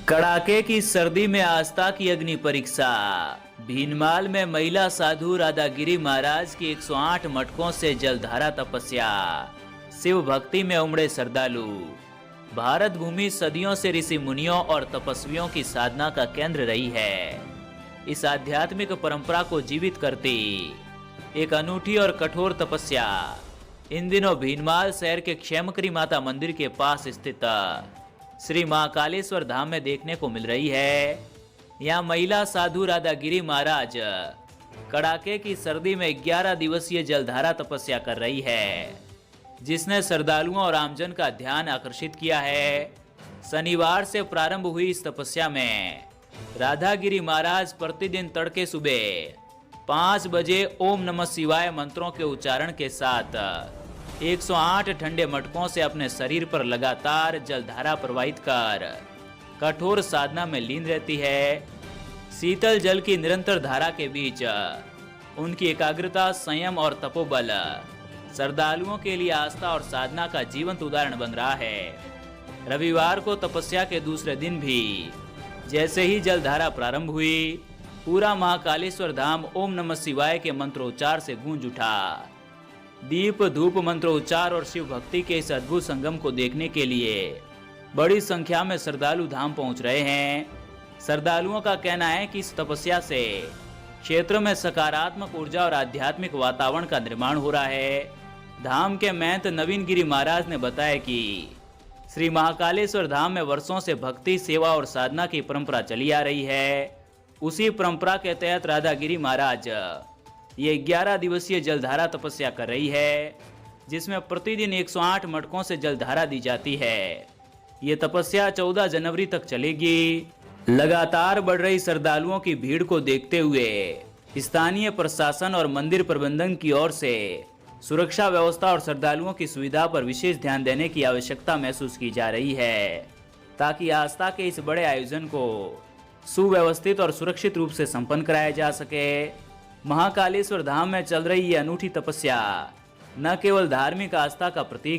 कड़ाके की सर्दी में आस्था की अग्नि परीक्षा। भीनमाल में महिला साधु राधागिरी महाराज की 108 मटकों से जलधारा तपस्या। शिव भक्ति में उमड़े श्रद्धालु। भारत भूमि सदियों से ऋषि मुनियों और तपस्वियों की साधना का केंद्र रही है। इस आध्यात्मिक परंपरा को जीवित करती एक अनूठी और कठोर तपस्या इन दिनों भीनमाल शहर के क्षेमकरी माता मंदिर के पास स्थित श्री महाकालेश्वर धाम में देखने को मिल रही है। यहाँ महिला साधु राधागिरी महाराज कड़ाके की सर्दी में 11 दिवसीय जलधारा तपस्या कर रही है, जिसने श्रद्धालुओं और आमजन का ध्यान आकर्षित किया है। शनिवार से प्रारंभ हुई इस तपस्या में राधागिरी महाराज प्रतिदिन तड़के सुबह 5 बजे ओम नमः शिवाय मंत्रों के उच्चारण के साथ 108 ठंडे मटकों से अपने शरीर पर लगातार जलधारा प्रवाहित कर कठोर साधना में लीन रहती है। शीतल जल की निरंतर धारा के बीच उनकी एकाग्रता, संयम और तपोबल श्रद्धालुओं के लिए आस्था और साधना का जीवंत उदाहरण बन रहा है। रविवार को तपस्या के दूसरे दिन भी जैसे ही जलधारा प्रारंभ हुई, पूरा महाकालेश्वर धाम ओम नमः शिवाय के मंत्रोच्चार से गूंज उठा। दीप धूप मंत्रोच्चार और शिव भक्ति के इस अद्भुत संगम को देखने के लिए बड़ी संख्या में श्रद्धालु धाम पहुंच रहे हैं। श्रद्धालुओं का कहना है कि इस तपस्या से क्षेत्र में सकारात्मक ऊर्जा और आध्यात्मिक वातावरण का निर्माण हो रहा है। धाम के महंत नवीन गिरी महाराज ने बताया कि श्री महाकालेश्वर धाम में वर्षों से भक्ति, सेवा और साधना की परंपरा चली आ रही है। उसी परंपरा के तहत राधागिरी महाराज ये 11 दिवसीय जलधारा तपस्या कर रही है, जिसमें प्रतिदिन 108 मटकों से जलधारा दी जाती है। ये तपस्या 14 जनवरी तक चलेगी। लगातार बढ़ रही श्रद्धालुओं की भीड़ को देखते हुए स्थानीय प्रशासन और मंदिर प्रबंधन की ओर से सुरक्षा व्यवस्था और श्रद्धालुओं की सुविधा पर विशेष ध्यान देने की आवश्यकता महसूस की जा रही है, ताकि आस्था के इस बड़े आयोजन को सुव्यवस्थित और सुरक्षित रूप से संपन्न कराया जा सके। महाकालेश्वर धाम में चल रही ये अनूठी तपस्या न केवल धार्मिक आस्था का प्रतीक